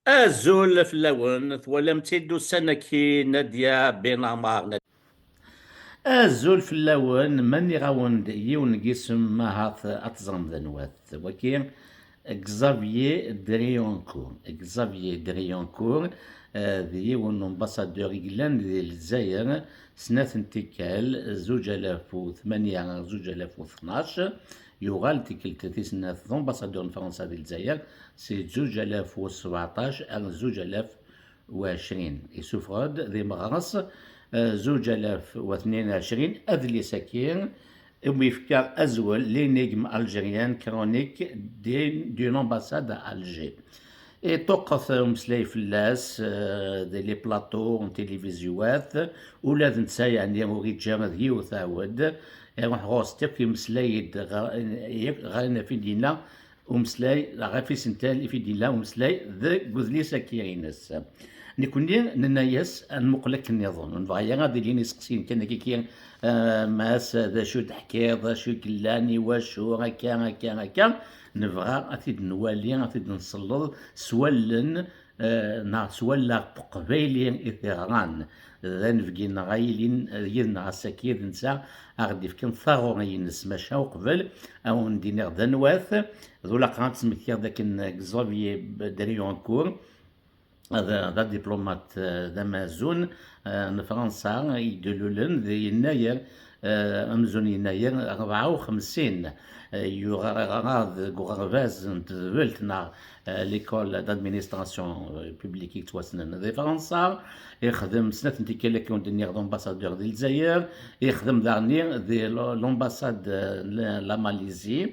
azul fell-awen, twalamt-t-id ussan-a kي نادية بنمار. azul fell-awen, mani ɣawen-d yiwen n yisem ahat ad teẓrem d anwa-t. Waki Xavier Drioncourt. Xavier Drioncourt d yiwen n امباسادور يلان ديال الجزائر سنة تيكال 2008 2012. يغال تيكلت تيسنة امباسادور فرنسا ديال الجزائر سي 2017 أو 2020. يسوفرد ذي مغرس 2022 أذلي سكين ويفكر أزول لي نجم ألجيريان كرونيك دي لامباساد ألجي. توقف مسلاي فلاس دي لي بلاطو تلفزيوات ولاد نسا يعني وريجا ذي وثاود يروح غوستيب في مسلاي غانا في دينا ومسلاي غافي سنتال في دينا ومسلاي ذا قذلي ساكيرينس نكوني ننايس المقلق النظام نبغي غادي لي سقسين كان كي ماس ذا شو تحكي ذا شو كلاني واشو هكا نبغى أتيد نوالي أتيد نصلل سولن سولا قبيلي إثيران ذا نفقينا غايلين يدنا غساكيد نسا أغدي فكين ثاغو غاينس ماشا وقبل أو نديني غدا نواث ذولا قرانت سمكيا ذاك كزافيي دريونكور هذا دبلومات دامازون فرنسا يدلولن ذي يناير أمزون يناير 54 يغرد غرفاز نتذبلتنا ليكول دادمينستراسيون بوبليك تواسنن ذي فرنسا يخدم سنة تيكالا كون دنيا امباسادور ديال الجزائر يخدم دارني ذي لومباساد لا ماليزي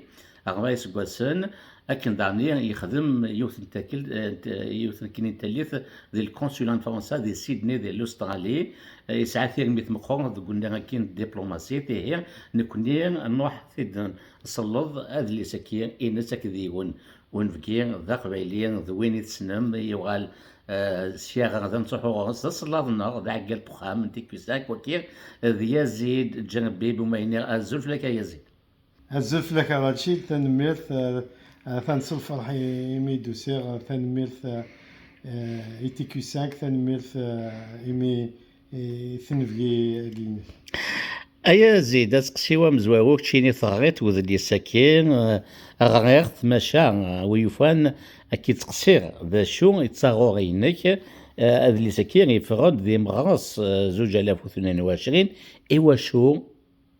4 سكواسن أكن دارني يخدم يوث كينين تاليث ذي الكونسولان فرنسا ذي سيدني ذي الأسترالي يسعى ثير ميت مقرون قلنا كين دبلوماسي تيهي نكوني نروح ثيد نصلض هذا اللي سكين إنسك ذيون ونفكي ذا قبيلين ذوين يتسنم يوغال سياغ غدا نصحو غرس تصلض النار ذا عقل بخام تيكوساك وكير ذي يزيد جنبي بمينير الزلف لك يزيد الزلف لك هادشي تنميرث ثانسل فرحي ميدو سيغ ثانميرث إيتيكو 5 ثانميرث إيمي ثنفقي قيني أيا زيد تقسيوا مزواوك تشيني ثغيت وذلي ساكين غيرت ماشا ويفان أكيد تقصير ذا شو يتصاغو غينك اللي ساكين يفرد ذي مغرس 2022 إيوا شو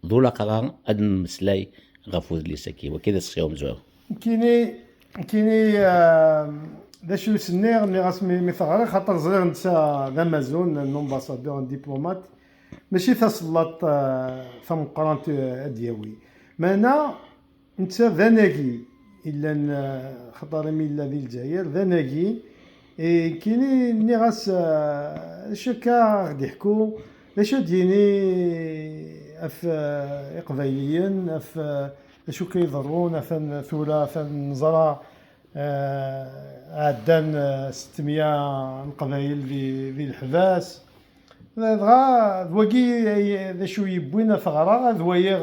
ذو لقرا أدن مسلاي غفوذ اللي ساكين وكذا تقسيوا مزواو كيني ذا شو سنير اللي غاسمي مثغري خاطر زغير نسا دامازون الامباسادور ديبلومات ماشي تصلت ثم قرانت ادياوي مانا نتا ذاناكي الا خطر ميلا ذي الجزائر ذاناكي كيني ني غاس شكا غادي يحكو اش ديني اف اقبايليين اف اشو كيضرون افن ثولا فن نزرا عدان 600 القبايل ذي الحباس دغا ذواكي ذا شو يبوينا ثغرا ذوايغ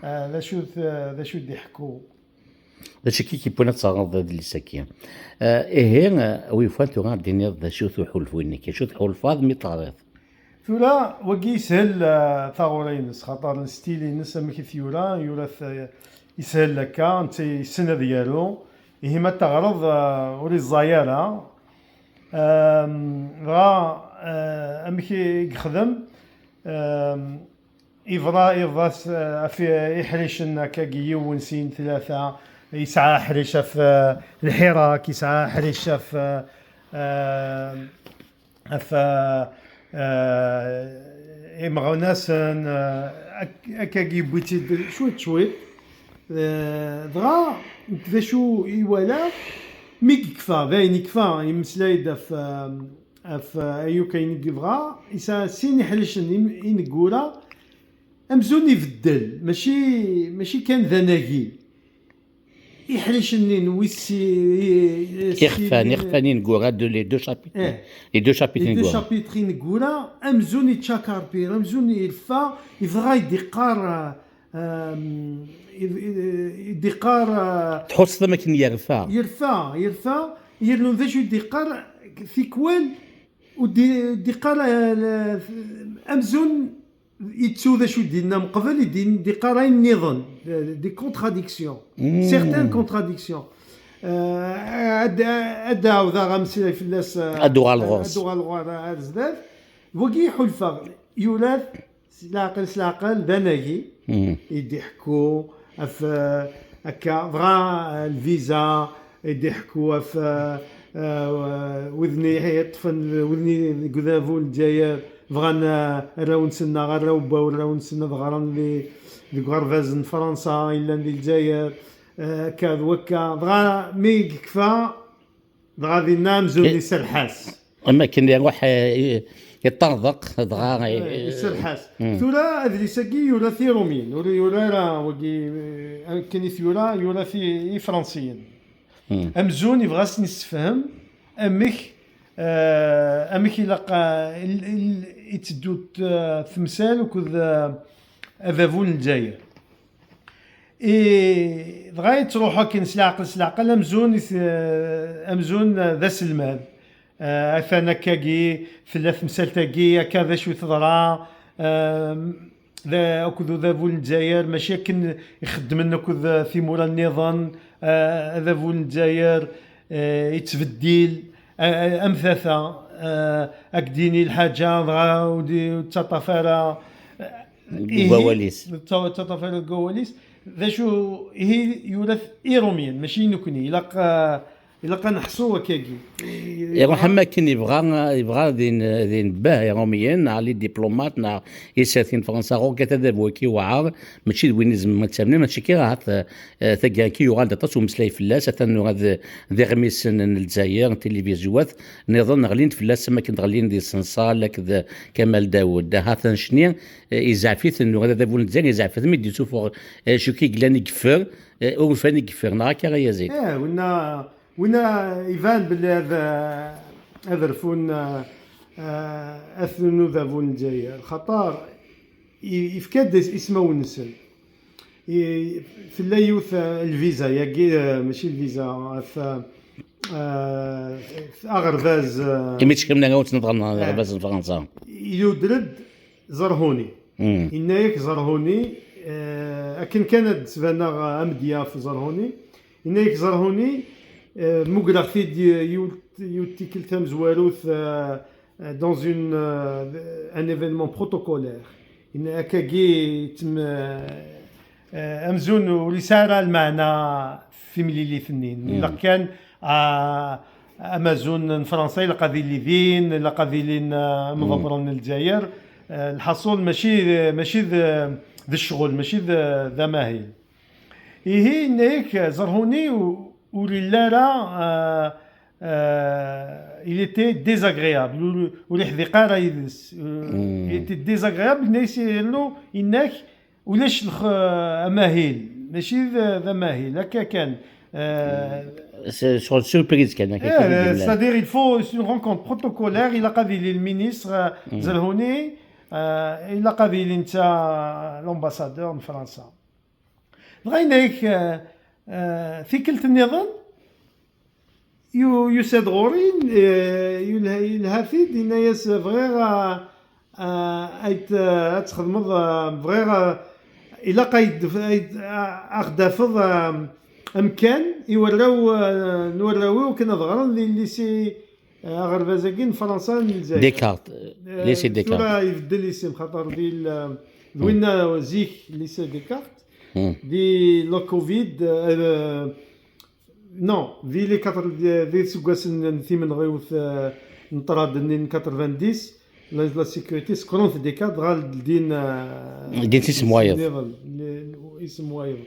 ذا شو يحكو داكشي كي بونا تصاغض هاد اللي ساكين إيه ويفات غا ديني ذا شو ثحول كي شو ثحول فاض مي طاريط ثولا وكي يسهل ثاغورينس خاطر الستيل ينس مكي ثيولا يورث يسهل لك انت السنه ديالو هما تغرض وري الزايره غا امكي يخدم يفضا في يحريشنا كيون سين 3 يسعى حريشه في الحراك يسعى حريشه في مغناس اكاكي بوتي شويت دغا ذا شو يوالا مي كفا باين كفا يمسلاي داف ايو كاين كيفغا يسا سين حلشن ينقولا امزون يفدل ماشي كان ذناكي يحلشني نويسي يخفاني نقول دو لي دو شابيتر لي دو شابيتر نقولا امزون يتشاكر بير امزون يلفا يفغا يدقار تحس ثمك يرفع يرنو ذا شو ديقار ثيكوال وديقار امزون يتسو ذا شو دينا من قبل يدين ديقارين نظن دي كونتراديكسيون سيغتان كونتراديكسيون أدا وذا غمسي في الناس أدو الغوص زداد وقي حلفة يولاد سلاقل داناكي يضحكوا في هكا بغا الفيزا يضحكوا في وذني يطفن وذني قذافو الجزائر بغانا راو نسنا غير راو باو راو نسنا ضغران لي غرفاز فرنسا الا الجزائر كاد وكا بغا مي كفا بغا ذي نامزو لي سرحاس اما كان يروح يطرق دغا سرحاس ثورا هذا ساكي يورا ثيرومين يورا وكي كان يورا في فرنسيين امزون يبغاس نسفهم امك يلقى يتدو ثمثال وكذا اذافون الجزائر دغا تروح كي نسلعقل امزون ذا سلمان اثنا كاكي ثلاث مسالتاكي كذا شو تضرا ذا اكذو ذافون الجزائر ماشي كن يخدم لنا كذا في مورا النظام ذافون الجزائر يتبدل امثاثه اكديني الحاجه بغا ودي تطفره كواليس تطفره كواليس ذا شو هي يورث ايروميين ماشي نكني الا نحصوها كاكي يا محمد كان يبغى ذين باه يوميا على دبلومات نا يساتين فرنسا روكا تذهب كي وعار ماشي وين لازم ما تسمى ماشي كي راه ثقا كي يغال دطاس ومسلاي فلاس تنو هذا ذي غميس الجزائر التلفزيونات نظن غلين فلاس ما كنت غلين دي سنصال لك كمال داوود هذا شنيا يزعفيت انه هذا ذا الجزائر يزعفيت ميدي تشوفوا شو كي قلاني كفر او فاني كفر نراك يا يزيد ونا يبان بلي هذا رفون اثنو ذابون الجزائر خطار يفكاد اسمه ونسل في اللايوث الفيزا يا ماشي الفيزا في اغرباز يميتش كمنا غوت نضغط اغرباز فرنسا يدرد زرهوني انايك زرهوني اكن كانت سفانا امديا في زرهوني انايك زرهوني مقرخي يوتي كلتام زواروث dans un événement protocolaire ان اكاكي تم امزون ولسارة المعنى في مليلي ثنين الا كان امازون فرنسا الا قاضي لي ذين الا قاضي لين مضبرون الجزائر الحصول ماشي ذا الشغل ماشي ذا ماهي هي هيك زرهوني وليلا il était désagréable والحذيقه يدس il était désagréable نيسيلو انك ولاش ماهيل ماشي ذا ماهيل هكا كان شغل سوربريز كان c'est-à-dire il faut une rencontre protocolaire الى قاضي لي المينيستر زرهوني الى قاضي لي انت لومباسادور من فرنسا بغيناك في كلت النظام يساد غورين يلهافيد ينايس فغير ايت تخدم فغير الا قايد اخدافض امكان نوراو كنا ضغران اللي سي غرفازاكين فرنسا الجزائر ديكارت ليسي ديكارت يبدل الاسم خاطر ديال وين زيك ليسي ديكارت دي لو كوفيد نو في لي 4 في سكواس نثيمن غيوث نطراد نين 90 لا سيكوريتي سكرون في ديكارت غال دين اسم وايض اسم وايض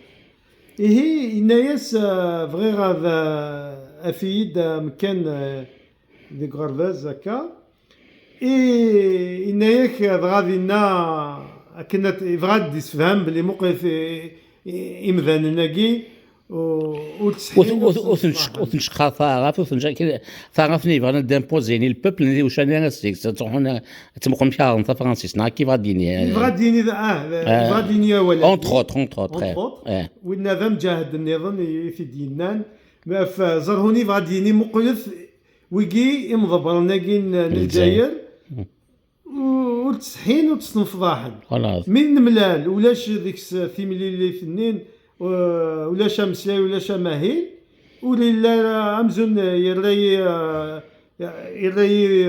هي نايس فغير هذا افيد مكان دي غرفاز هكا اي نايك غادينا كنا بغاد يسفهم بلي موقف امذان ناقي وتنشق ثقافني بغانا دامبوزيني البوبل اللي واش انا نسيك تروحون تمقم شهر فرانسيس نا كيف غاديني غاديني ولا اونتر اوتر وين ذا مجاهد النظام في دينان زرهوني غادي يني مقيث ويجي مضبرنا كين الجزائر وتسحين وتصنفضاحن خلاص من ملال ولاش ديك ثيملي اللي اثنين ولاش مسلاي ولاش ماهي ولا امزون يري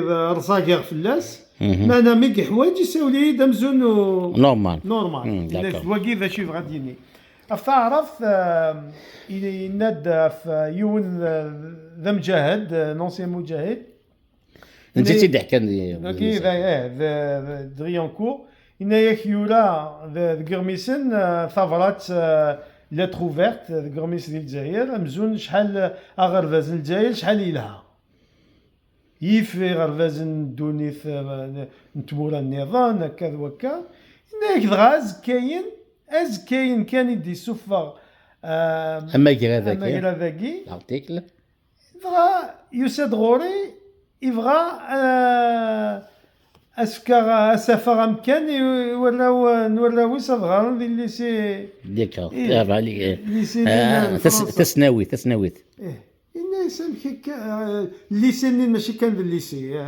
رصاقيغ فلاس ما انا ميك حوايج يساولي دمزون نورمال نورمال واقي ذا شي غادي يني تعرف يناد في يون ذا مجاهد نونسي مجاهد نسيتي ضحكه كي ذا دريانكور إن يكيولا ذا قرميسن ثافرات لا تروفيرت ذا قرميس ديال الجزائر مزون شحال اغرفاز الجزائر شحال يلها يفي غرفازن دونيث نتمورا النظام هكا وكا إن غاز كاين كاين كان يدي يسفر اما كي ذاكي الارتيكل يبغى يساد غوري يبغى اسكا سفر امكان ولاو صغار ديال الليسي ديكا عليك تسناويت إن سامك الليسي ماشي كان الليسي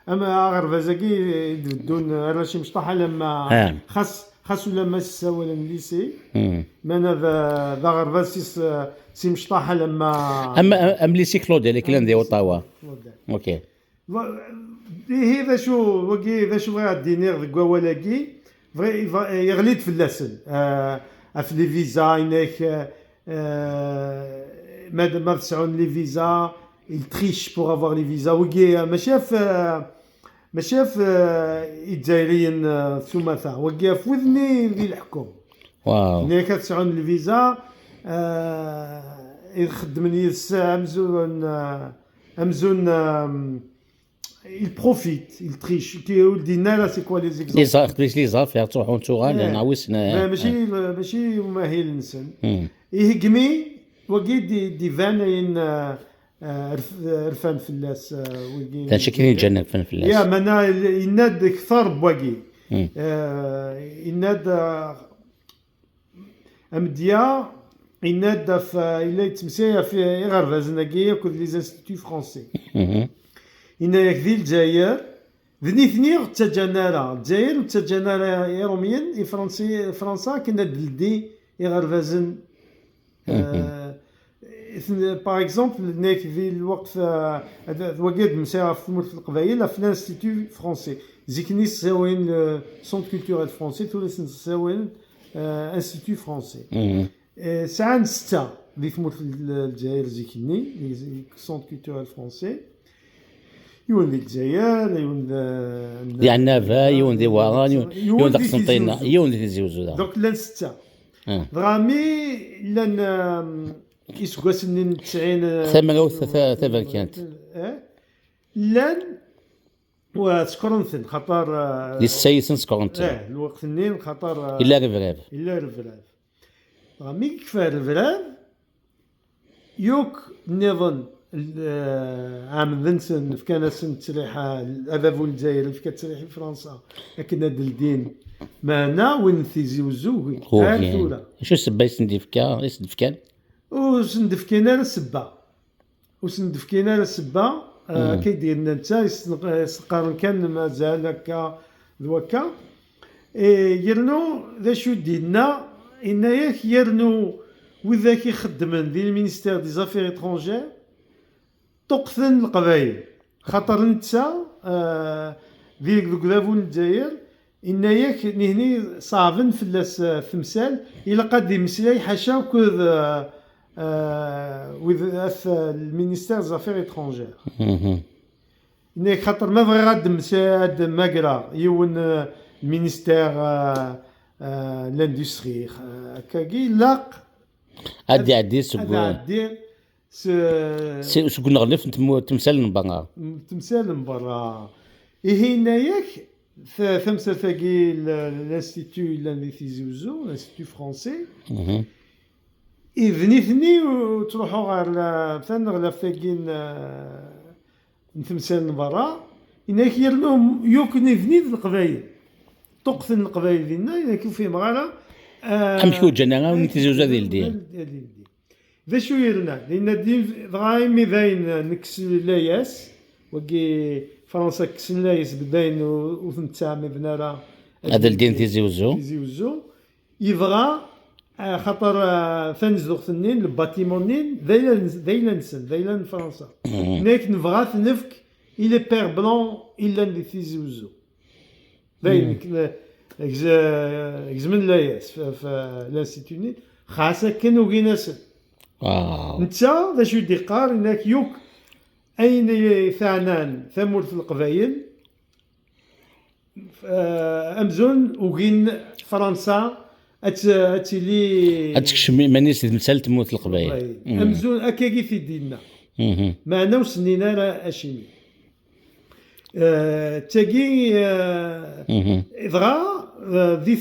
اما غرفازاكي دون راشي مشطحه لما خاص لما ساول الليسي من ذا غرفاس سي مشطحه لما ام ليسي كلود اللي كلان دي اوتاوا اوكي هي ذا شو وكي ذا شو غادي نير كوالاكي يغليد في اللسن في لي فيزا انك ما تسعون لي فيزا يتريش بوغ افوار لي فيزا وكي ما شاف الجزائريين ثمثا وكا في وذني ذي الحكم واو انك تسعون الفيزا يخدم لي الساعه امزون il profite, il triche. Qui dit là, c'est quoi les exemples? Les affaires, tu vois, نعوسنا. ماشي ماهي الانسان. يهجمي وقيد دي فانين رفان فلاس وقيد. كان شكلين الجنة رفان فلاس. يا منا يناد كثر بواقي. يناد أمديا يناد في إلا يتمسيا في غرفازناكية كود لي انستيتيو فرونسي. إن يكذي الجزائر ذني ثنيغ تجنارا الجزائر وتجنارا يروميين فرنسا كنا دلدي يغرفازن باغ اكزومبل ناك في الوقت وقيد مساعة في ملك القبائل في الانستيتيو فرونسي زيكني ساوين سونت كولتورال فرونسي تولس ساوين انستيتيو فرونسي ساعة 6 في ملك الجزائر زيكني سونت كولتورال فرونسي يون ذي الجزائر يون ذا يعني نافا يون ذي واران يون ذا قسنطينة يون ذي زيوزو دونك لان ستة درامي لان يسقى سنين 90 ثمن كانت لان وسكرنثن خطر للسيسن سكرنثن الوقت النين خطر إلا رفراف درامي كفار رفراف يوك نظن عام ذنسن في كان سن تريحة الأذاب الجزائر في كتريح فرنسا لكن هاد الدين معنا وين ثيزي وزوغي هو شو السبة يسندفكا يسندفكان وسندفكينا السبة وسندفكينا السبة كيديرنا نتا يسقارن كان مازال هكا ذوكا يرنو ذا شو دينا إنا ياك يرنو وذاك يخدمن ذي المينيستير دي زافير إترونجير تقثن القبائل خاطر نتا ذيك ذوكذافون الجزائر إن ياك نهني صعبن فلاس ثمثال إلا قد يمسلاي حاشا كذ وذ المينيستير زافير إترونجير إنك خاطر ما بغي غاد مساد ماكرا يون المينيستير لاندستري كاكي لاق عدي سبوان سكون نغلف تمثال من برا تمثال من برا إيه هناياك ثمثة ثاقي الانستيتيو اللي تيزوزو الانستيتيو فرونسي إذني وتروحوا غير مثلا غلاف ثاقين تمثال من برا إنك يرنوهم يوكن إذني القبايل تقثن القبايل ديالنا إذا كيف فيه مغالا أمشيو جنانا ونتيزوزو ديال الدين ذا شو يرنا لان دين ضغايمي ذاين نكس لاياس وكي فرنسا كس لاياس بداين وثنتامي بنارا هذا الدين تيزي وزو وزو يبغى خاطر ثنزدوغ ثنين الباتيمونين ذايلا نسن ذايلا فرنسا هناك نبغى نفك إلى بير بلون إلا اللي تيزي وزو ذاين اكزمن لاياس في لانستيتوني خاصة كانوا غيناسن نتا ذا شو ديقار انك يوك اين ثانان ثمورث القبايل امزون وغين فرنسا اتلي اتكشمي مانيش تمثال تموت القبايل امزون اكاكي في ديننا معنا وسنينا راه اشيني تاكي إذغا ذي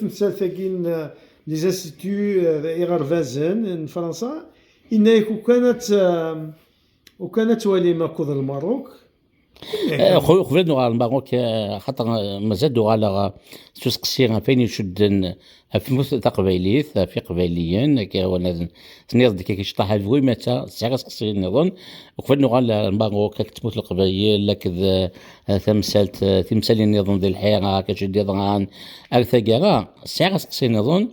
مثال ثاكين لي زانستيتو إيغار فازن فرنسا إنك وكانت وليمة كوض الماروك قبل نوع الماروك خاطر مازال على تسقسي فين يشدن في مثل قبايليث في قبايليين كوانا تنيض ديك كيشطح الفوي متى ساعه سقسي نظن وقبل نوع الماروك كتموت القبايل لك تمثال نظن ذي الحيره كتشد ضغان ارثاكرا ساعه سقسي نظن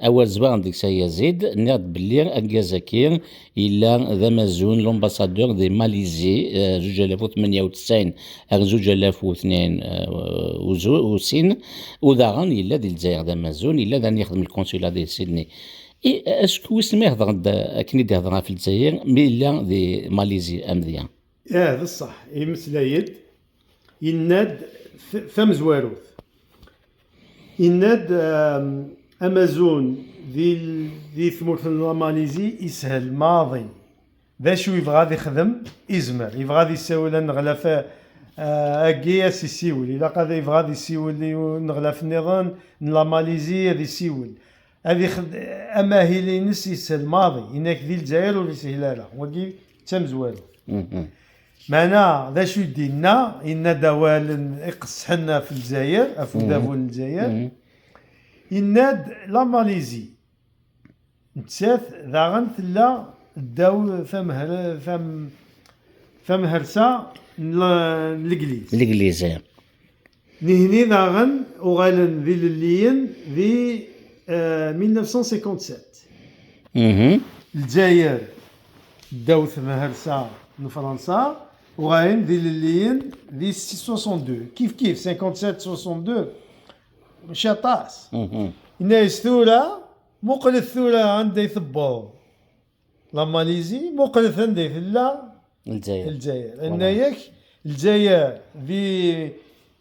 اول زبان ديك سيزيد نيض باللي الجزائر الى ذا مازون لومباسادور دي ماليزي 2098 2002 وذاغن الا ديال الجزائر ذا مازون الا ذا يخدم الكونسولا ديال سيدني اسكو اسمه يهضر كني يهضر في الجزائر مي لا دي ماليزي امذيا هذا الصح يمسلايد يناد ثم زواروث يناد امازون ذي ثمورث ماليزي يسهل ماضي ذا شو يبغى يخدم يزمر يبغى يساول نغلف اكياس يسيول الا قاد يبغى يسيول نغلف النظام لا ماليزي هذه يسيول هذه اماهيلي نس يسهل ماضي انك ذي الجزائر ولا سهلاله وكي تم زوالو معنا ذا شو يدينا ان دوال يقصحنا في الجزائر افو الجزائر يناد لا ماليزي نتساث ذاغن ثلا الداو ثم هرسا الانجليز نهني ذاغن وغالن ذي الليين ذي 1957 الجزائر الداو ثم هرسا من فرنسا وغالن ذي الليين ذي 62 كيف 57 62 ماشي طاس الناس ثورة مقل الثورة عندي ثبو لا ماليزي مقل عندي ثلا الجزائر النايك الجزائر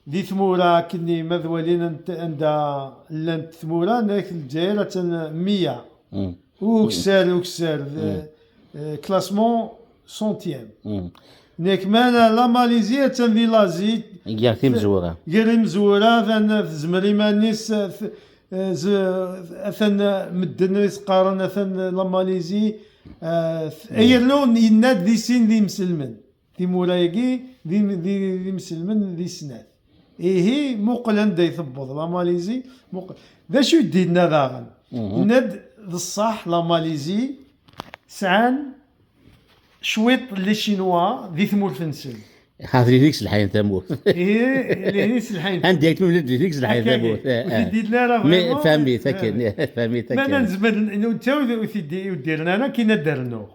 ذي ثمورة كني مذولين عندها لانت ثمورة ناك الجزائر 100 وكسر كلاسمون سنتيام ناك مانا لا ماليزيا تنذي لازي ياكي مزورة ذن زمري مانيس اثن مدن يسقارن اثن لا ماليزي ايرلون يناد ذي سين ذي مسلمن ذي مولايكي ذي مسلمن ذي سنات هي موقل عندها يثبط لا ماليزي موقل ذا شو دينا ذاغن يناد الصح لا ماليزي سعان شويط لي شينوا ذي ثمور فنسل هذه ليكس الحين تموت ليكس الحين عندي اكتب ليكس الحين تموت فهمي ثكن ما نزبل نتا وديرنا انا كي ندرنو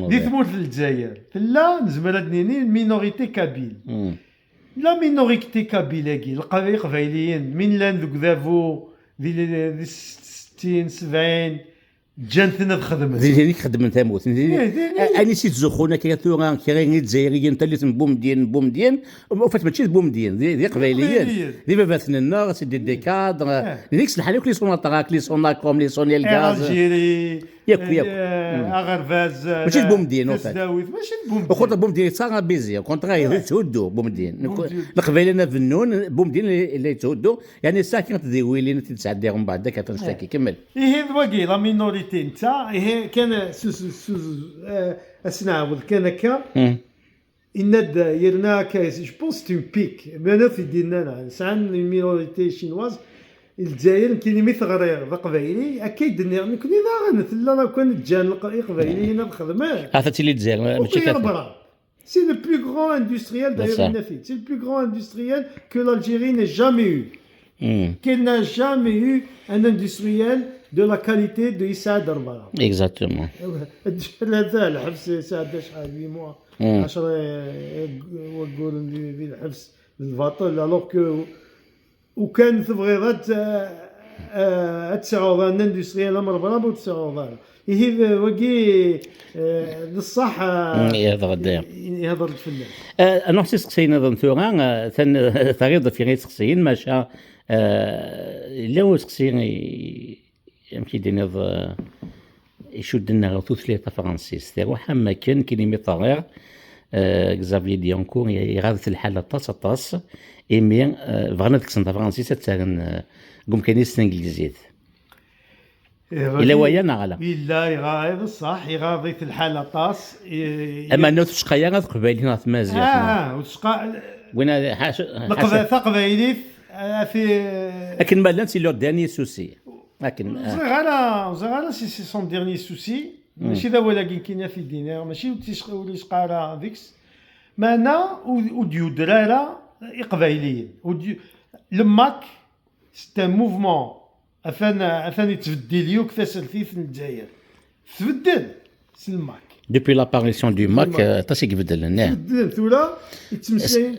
دي ثمور في الجزائر لا نزبل دنيني مينوريتي كابيل لا مينوريتي كابيلاكي القبايليين من لان ذوك ذافو ذي 60 70 جانتنا بخدمت هذيك خدمت تموت اني سيت زخونه كيثورا كيرين الجزائريين انت اللي بومدين وفات ماشي بومدين ذي قبايليين ذي باباتنا النار سيدي ديكادر ديك الحاله كلي سوناطراك لي سوناكوم لي سوني الغاز الجيري ياك اغرفاز ماشي بومدين وفات ماشي بومدين وخوت بومدين صار بيزي كونترا تهدو بومدين القبايلنا فنون بومدين اللي تهدو يعني ساكنه ذي ويلين تتسعديهم بعد ذاك تنشتكي كمل هي ذوقي لا مينوريتي نتا هي كان اسنعود كان هكا إند يرنا جو بونس تون بيك مانا في ديننا سان مينوريتي شينواز الجزائر كاين مي ثغرير ذا قبايلي اكيد نكوني ذا غنثلا لو كان جان قبايلي هنا الخدمه عرفتي لي الجزائر ماشي كافي. C'est le plus grand industriel d'ailleurs. C'est le plus grand industriel que l'Algérie n'ait jamais eu. Qu'elle n'a jamais eu un industriel de la qualité de Issa Darbara. Exactement. هذا الحبس ساعد شحال 8 موا 10 وقول في الحبس الباطل الوغ كو وكان تبغي تسعود ان اندستريال امر براب وتسعود هي وكي للصح يهضر الفنان. انا حسيت سقسينا ظن ثورا تغيض في غير سقسيين ماشا لو سقسيني يمكن دينيض يشد لنا غير ثلاثة فرنسيس تروح اما كان كلمة طغير كزافيي ديانكور يغاث الحالة طاس ايمي فغانا ديك سنتا فرنسيس تاعن قوم كاين الانجليزيت الا ويا نغلا الا يغاض صح يغاضي في الحالة طاس اما نوت شقايا غاث قبايلين غاث مازيغ وشقا وين قبايلي في لكن ما لانسي لو داني سوسي لكن زغالا سي سون ديرني سوسي ماشي ذا ولكن كاين في الدينار ماشي ولا شقارا ديكس معنا وديو درارة قبايليين لماك سيت موفمون افان يتبدل ليوك تسلفي في الجزائر تبدل سلماك depuis l'apparition du MAC تاسي يبدل لنا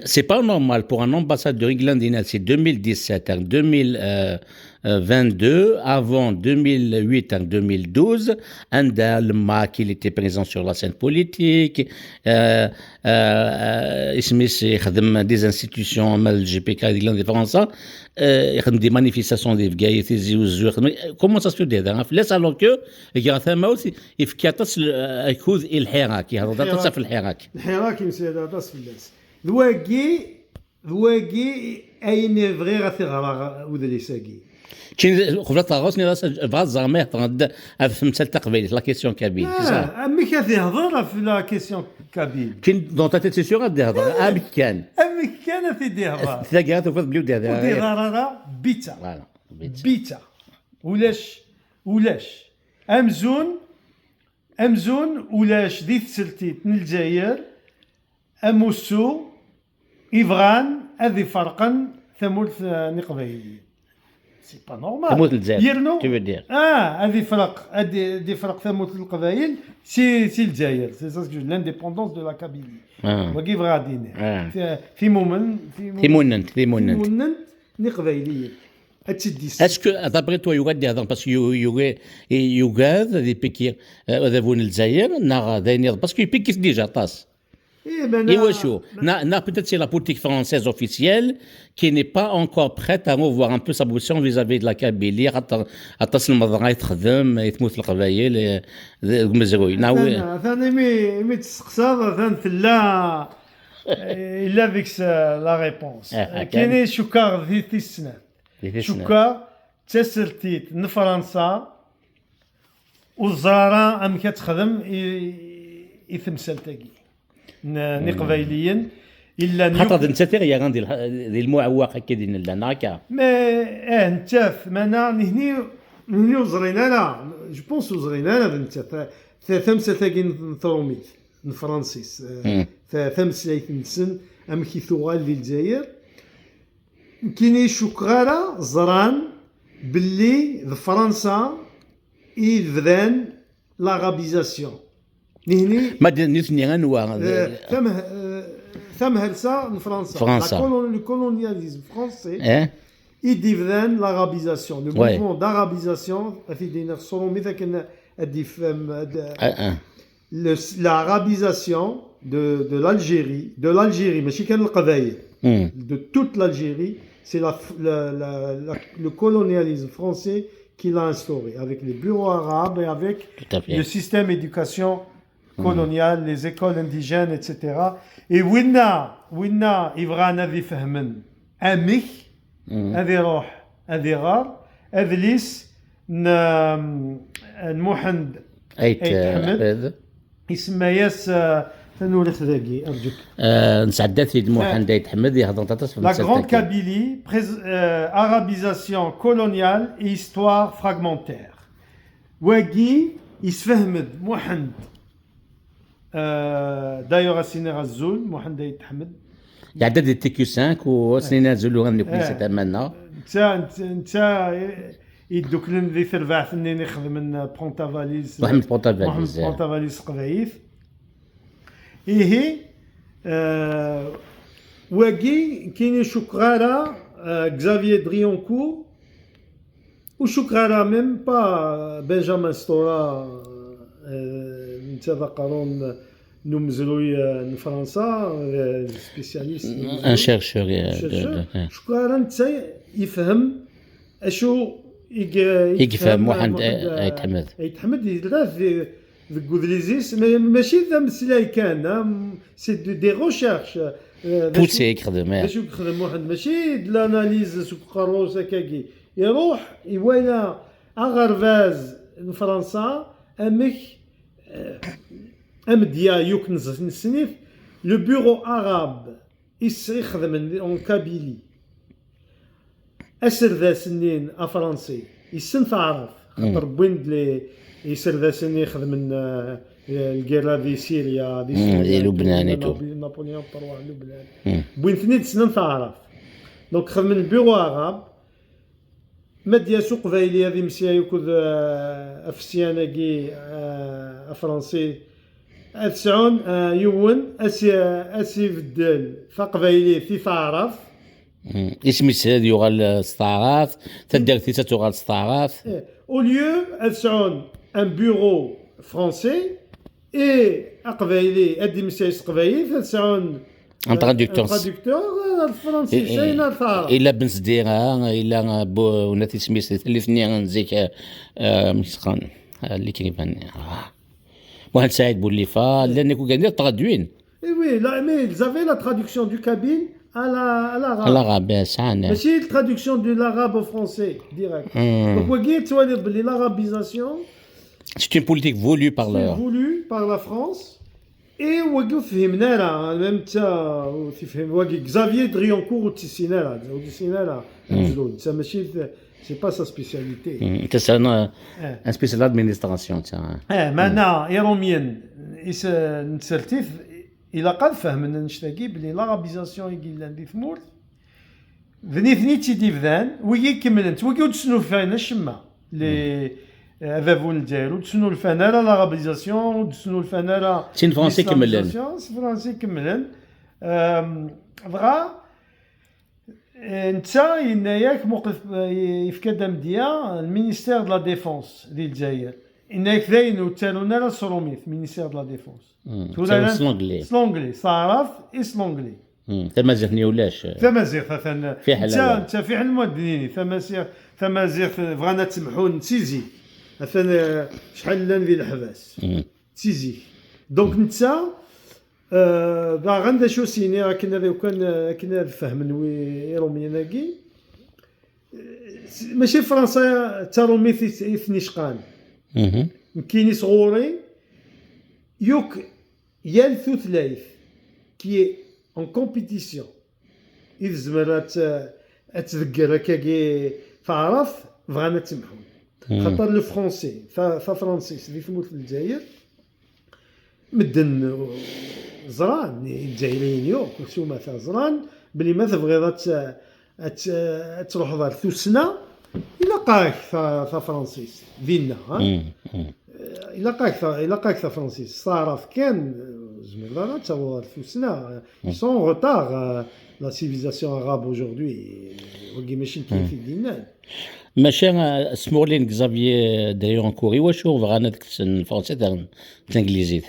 c'est pas normal pour un ambassadeur irlandais c'est 2017 2022 avant 2008 en 2012 عند الماك il était présent sur la scène politique اسميس يخدم des institutions مال الجي بي كا ديال فرنسا يخدم دي مانيفيستاسيون دي فكاي تيزي وزو كومون سا سو دي هذا فلاس الوغ كو يغاثا ماوث يفكاطس يكوذ الحراك يهضر في الحراك يمسي داس فلاس ذواقي اين فغي غاثي ودليساكي كاين قبل طاغوسني راس بغا زعما تغد في مثال تقبيلي لا كيسيون كابيل امي كان يهضر في لا كيسيون كابيل كاين دون تا تي سيغ يهضر امي كان في ديهضر تلاقيها تفضل بليو ديهضر بيتا ولاش امزون ولاش ذي تسلتيت من الجزائر اموسو إفغان هذه فرقا ثمولث نقبايلي سي با نورمال ثمولث الجزائر تو دير هذه فرق ثمولث القبائل سي الجزائر سي سا لانديبوندونس دو لا كابيلي وكيف غاديين في موننت نقبايلي Est-ce que, d'après toi, il y aura des parce qu'il y aura des piquets de الجزائر parce qu'il pique déjà tasse. Peut-être c'est la politique française officielle qui n'est pas encore prête à revoir un peu sa position vis-à-vis de la Kabylie. أتصل المضغة يتخدم يتموت القبائل المزروي. ثاني مي تسقسا ثان ثلا إلا فيكس لا ريبونس. كاين شكار في السنة. شكار تسلتيت من فرنسا والزرارة أم كتخدم يثمسلتاكي. نقبايليين الا خاطر انت تيغيا غندي المعوق هكا ديال لنا هكا ما انت معنا هني وزرينا لا جو بونس وزرينا لا انت ثمسه تاكين ثروميت فرانسيس ثمسه نسن ام كي ثوال للجزائر كاين شكرا زران باللي فرنسا يبدان لاغابيزاسيون ما نثني غنوا ثم هلسا من فرنسا لو كولونياليزم فرونسي يديفدان لارابيزاسيون لو موفمون دارابيزاسيون في دينا صرومي ذاك ادي l'Arabisation de l'Algérie ماشي كان القبائل de toute l'Algérie c'est le colonialisme français qui l'a instauré avec les bureaux arabes et avec le système d'éducation colonial, les écoles indigènes, etc. Et وين يبغانا ذي فهمن أمك هذي روح هذي غار أذليس نموحند أيت حمد يسمى ياس تنورث ذاكي أرجوك. نسعد سيد محمد دايت حمد يهضر تاطاس في La Grande Kabylie, arabisation coloniale et histoire fragmentaire. Wagi, يسفهمد محمد داير السنة غزول محمد دايت حمد. يعدد التيكيو 5 وسنين زولو غني كويس تمنا. انت يدوك لن ذي ثرباع ثنين يخدم من بونتافاليز. محمد بونتافاليز. محمد بونتافاليز قضايف. إيه واقي كاين شكرارة كزافيي دريونكور وشكرارة ميم با بنجامين ستورا نتا قارون نمزلوي فرنسا سبيسياليست ان شيرشور شكرارة نتا يفهم اشو يفهم واحد يتحمد يدرس في كودليزيس ماشي ذا مسلاي كان سي دي ريشيرش بوتسي يخدم باش يخدم واحد ماشي د لاناليز سوق قروس هكاكي يروح يوانا اغرفاز فرنسا امك امديا يوكنز نسنيف لو بيرو عرب يخدم اون كابيلي اسر ذا سنين افرنسي يسن تعرف خاطر بوين لي يسر ذا سنين يخدم الجيرا في سوريا دي لبنان نابليون طروع لبنان بوين ثنين سنين تعرف دونك خدم البيرو عرب مديا سوق فايلي هذه مسيا يكود افسياناكي فرنسي اتسعون يون اسي بدل فقبايلي في تعرف اسمي سيد يغال استعراف تدير ثيسة تغال استعراف au lieu اتسعون ان بيرو فرنسي اي اقبايلي ادي مسيا قبايلي اتسعون ان ترادكتور الفرنسي شينا الثارة إلا بن صديقها إلا وناتي سميس اللي ثنيا نزيك مسخان اللي كيبان واحد سعيد بوليفا لأن يكون قاعدين ترادوين وي لا مي زافي لا ترادكسيون دو كابيل à l'arabe سعنا ماشي الترادكسيون دو l'arabe au français direct donc وكي توالي بلي l'arabisation c'est une politique voulue par la France اي وقف فهمنا راه ميم تا تفهم واقي كزافيي دريونكور وتسينا راه وتسينا راه مزلول تا ماشي سي با سا سبيسياليتي تا سانا ان سبيسيال ادمينستراسيون تا معنا ايروميان نتسرتيف الى قد فهمنا نشتاقي بلي لارابيزاسيون يقيل عندي ثمور ثني تيدي فذان ويجي كملت ويجي تسنو فينا الشما لي هذا فون الجزائر تسنو الفنانه لارابيزاسيون تسنو الفنانه سين فرنسي كملن فرنسي كملن بغا نتا يناياك موقف يفكاد مديا المينيستير دو لا ديفونس ديال الجزائر انك ذاين وتالونا لا سروميث مينيستير دو لا ديفونس سلونغلي صارف اسلونغلي تمازيغني ولاش تمازيغ مثلا في حلاوه انت في حل المدنيين تمازيغ بغانا تسمحوا نتيزي مثلا شحال لان في الحباس تيزي دونك نتا باغا غندا شو سيني راه كنا فهمن وي روميناكي ماشي فرنسا تارومي في شقان كايني صغوري يوك يال ثلاث كي en compétition إذا زمرات أتذكر هكاكي تعرف بغانا تسمحون خاطر لو فرونسي فرانسيس اللي تموت في الجزائر مدن زران الجزائريين يوك وسوما تاع زران بلي ما تبغي تروح دار ثوسنا إلا قاك ثا فرانسيس فينا إلا قاك ثا فرانسيس صارف كان زمرنا تصور ثوسنا سون روتار لا سيفيزاسيون arabe aujourd'hui وكي ماشي كيف دينا ماشي سمولين كزافيي دريونكور واشو بغانا ديك الفرنسي تاع الانجليزي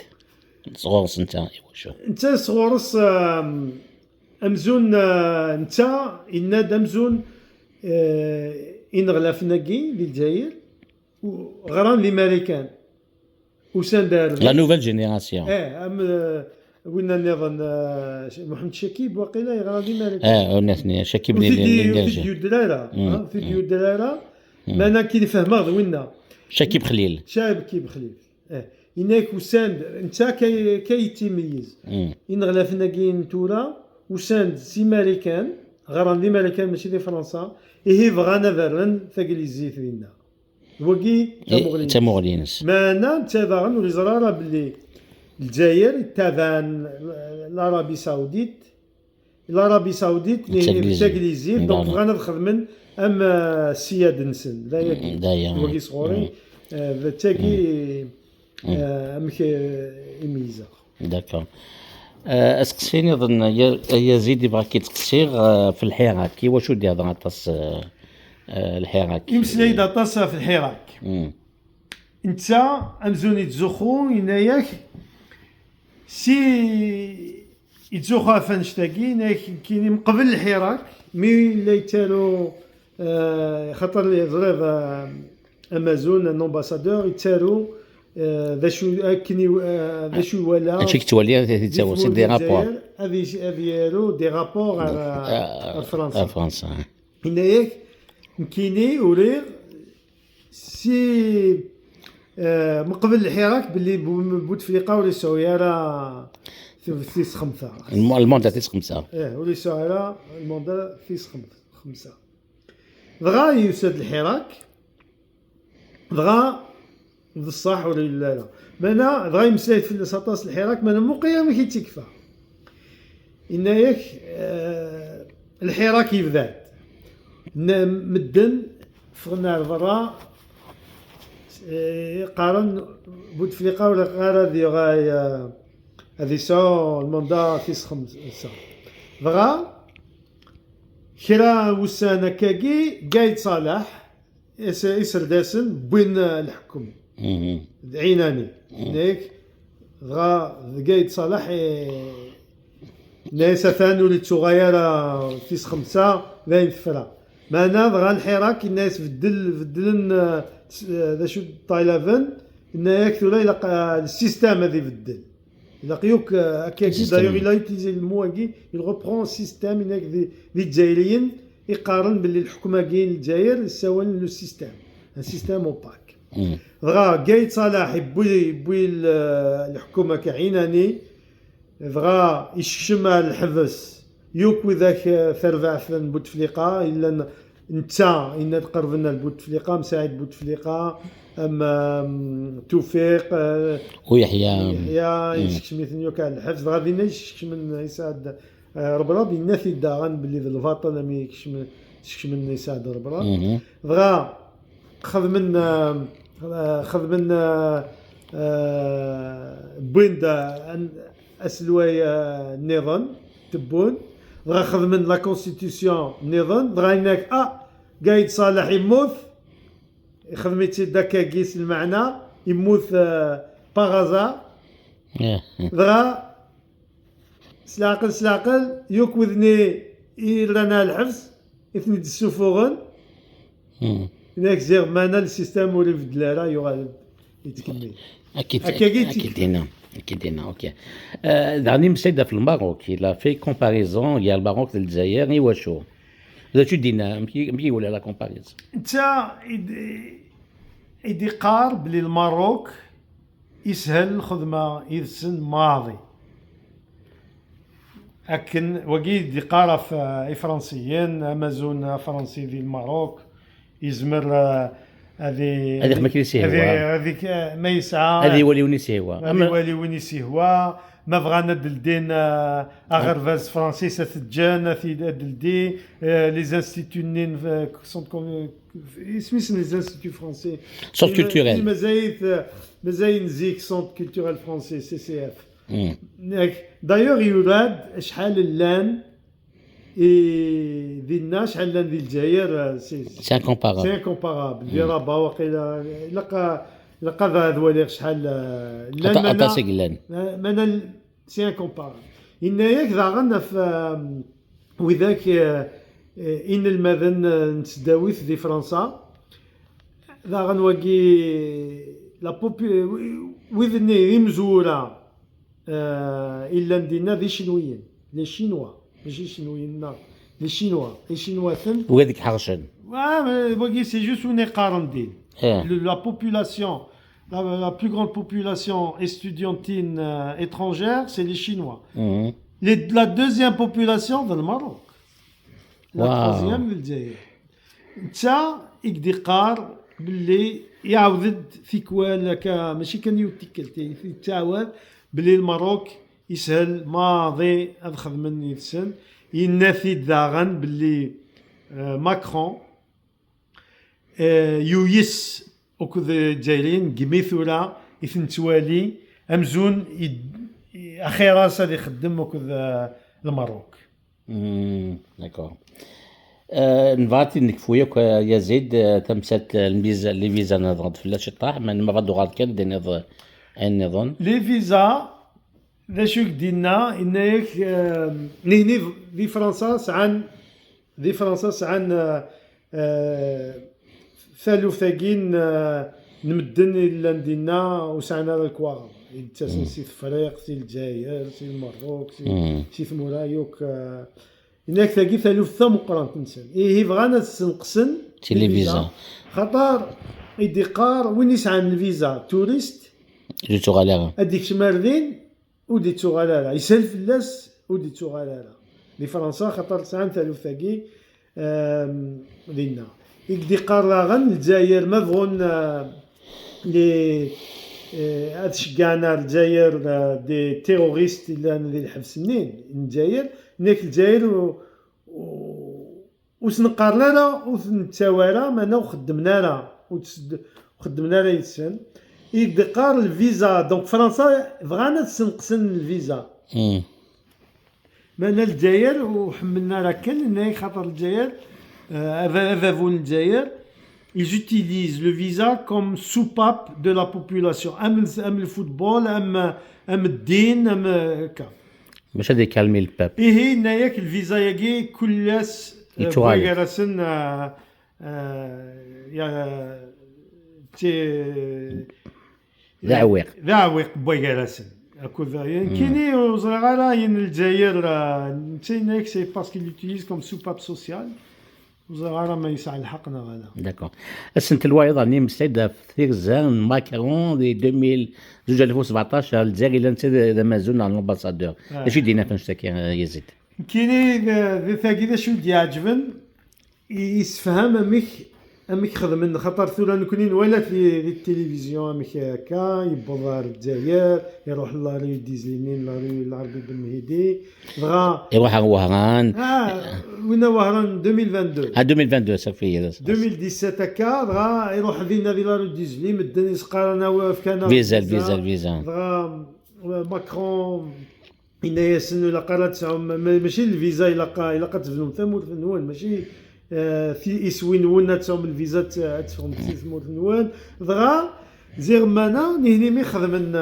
صغورس نتا واشو انت صغورس امزون انت يناد امزون انغلافناكي للجزائر غران لامريكان وساندار لا نوفيل جينيراسيون وين نظن محمد شكيب وقيلا يغرى لامريكان وناثني شكيب فيديو دلالة فيديو دلالة ما انا كي فهمها وين شكيب خليل شكيب خليل إنك وساند أنت كي تيميز إن غلافنا كاين تورا وساند سي ماريكان غران دي ماريكان ماشي دي فرنسا إيه بغانا ذرن ثقليزي فينا وكي تمغلينس ما أنا تابعن ولزرارة باللي الجزائر تابعن العربي السعوديت ثقليزي دونك بغانا نخدمن أما السياد نسن دايا وكي صغوري تاكي أمك إميزة داكا اسقسيني ظن يزيد يبغى كي تقصير في الحراك واش ودي هذا غطاس الحراك يمسلي داطاس في الحراك انت امزوني تزوخو يناياك سي يتزوخا فنشتاكي ناك كيني من قبل الحراك مي لا يتالو خاطر لي ضرب امازون الامباسادور يتالو ذا شو ولا هادشي كتولي تساوي سي دي رابور هذه يالو دي رابور على فرنسا هناياك كيني وريغ سي من قبل الحراك باللي بوتفليقه ولا سويرا في 5 الموندا تيس 5 ولا سويرا الموندا في 5 دغا يسد الحراك دغا بصح ولا لا مانا دغا يمسايد في سطاس الحراك مانا موقيا ما كيتكفى إناياك الحراك يبدأ مدن فغنا البرا قارن بوتفليقه ولا قارن ذي غاي هذي سو الموندا فيس 5 دغا كرا وسانا كاكي قايد صالح يسر داسن بين الحكم عيناني هناك دغا قايد صالح ناس ثانو اللي تغير فيس 5 باين فرا معنا دغا الحراك الناس بدلن ذا شو طايلافن الناس ثولا الى السيستم هذي بدل الى قيوك هكاكي دايوغ الى يوتيليزي المو هاكي il reprend السيستم هناك دي الجزائريين يقارن باللي الحكومه كاين الجزائر يساوي لو سيستم ان سيستم اوباك دغا قايد صالح يبوي الحكومه كعيناني دغا يشكشم الحبس يوك وذاك ثرفع في بوتفليقه الا انت ان تقرب لنا بوتفليقه مساعد بوتفليقه اما توفيق ويحيى يشكش مثل يوك على الحبس غادي يشكش من يساعد ربراب الناس يداغن باللي الفاطن ما يشكش من يساعد ربراب دغا خذ من بويندا اسلواي النظام تبون دغا خذ من لا كونستيتيسيون النظام دغا هناك قايد صالح يموت خدمتي داكا كيس المعنى يموت باغازا دغا سلاقل يوك وذني يرانا الحبس اثني السفوغن هناك زير مانا السيستم ولي في الدلالة يغالب يتكمل اكيد هنا اوكي دعني مسيدة في الماروك لا في كومباريزون يا الماروك للجزائر واشو اذا شو دينا مكي ولا لا كومباريزون انت يدي قار بلي الماروك يسهل الخدمة يسن ماضي لكن وقيد يقارا في فرنسيين امازون فرنسي في الماروك يزمر هذه ما كيسيهوا هذيك ما يسعى هذه وليوني سيهوا هذه وليوني سيهوا ما بغانا دلدين اغرفاز فرنسي ستجان في دلدي لي انستيتوت سون اسميس لي انستيتوت فرنسي سونت كولتوريل مزاين نزيك سونت كولتوريل فرنسي سي سي اف دايوغ يولاد شحال اللان ديالنا شحال اللان ديال الجزائر سي انكومبارابل ديال رابا واقيلا لقى هذا ولي شحال اللان عطاسك اللان مانا سي انكومبارابل إناياك ذاغنا في وذاك إن المذن نتداويث دي فرنسا ذاغن واقي لا بوبي وذني مزورة إلا ندينا ذي شنويين لي شينوا ماشي شنويين لي شينوا ثم وهذيك حرشن واقي سي جوست وني قارن دين لا بوبولاسيون la plus grande population estudiantine étrangère, c'est les Chinois. La deuxième population, c'est le Maroc. La troisième, c'est le Djaïr. تا يقدر يقار باللي يعاود ثيكوال ماشي كان يوتيكل تعاود باللي الماروك يسهل ماضي ادخل من يتسن ينافي داغن باللي ماكرون يويس وكذ جايرين قميثولا يثنتوالي امزون اخيرا سالي يخدم وكذ الماروك. داكور. نفاتي نكفويك يزيد تمثلت الميزا لي فيزا نضغط في لاش طاح ما غادو غاد كان دي نظن لي فيزا ذا شو دينا انك نهني في فرنسا سعان في فرنسا سعان ثالثاقين نمدن الا ندينا وسعنا الكواغ يتسن سي فريق سي الجزائر سي المغرب سي ثمورايوك هناك ثاقي ثالثة مقران تنسان هي بغانا تنقسن سي لي فيزا خاطر يديقار وين يسعى من الفيزا توريست جيتو غاليرا هذيك شماردين وديتو غاليرا يسال فلاس وديتو غاليرا لي فرنسا خاطر سعان ثالثاقي لينا يديقار لاغن الجزائر ما بغون لي هادشكانا الجزائر دي تيروريست اللي ندير الحبس منين الجزائر نيك الجزائر وسنقار لنا ونتساوارا مانا وخدمنا لها وخدمنا لها يتسن يدقار الفيزا دونك فرنسا بغانا تسنقسن الفيزا مانا الجزائر وحملنا راه كان هنايا خاطر الجزائر افافون الجزائر ils utilisent le visa comme soupape de la population ام الفوتبول ام الدين ام كا باش هذا يكالمي الباب هي هناياك الفيزا ياكي كلاس بوغراسن يا تي ذاويق بوغراسن اكو يعني كاينين وزغارا ين الجزائر نتيناك سي باسكو ليوتيليز كوم سوباب سوسيال وزغارا ما يسع الحقنا غادا. داكور. السنة الواعظة راني مستعد في ثيرزان ماكرون دي 2017 الجزائر الا انت مازلنا على الامباسادور اش دينا فنشتكي يزيد كاينين ذي ثاقي شو يعجبن يسفهم امك خدمن خاطر ثولا نكونين ولا في التلفزيون امك هكا يبوظ الجزائر يروح لاري ديزلينين لاري العربي بن مهدي بغا يروح وهران وين وهران 2022 2022 صافي 2017 هكا بغا يروح فينا في لاري ديزلي مدن يسقارنا واقف كان فيزا بغا ماكرون إن يسنو إلا قرات ماشي الفيزا إلا قتفنهم ثمور فنوان ماشي في إسوين ونا تسوم الفيزا تفهم في ثمور فنوان ضغا زير مانا نهني مي خدمن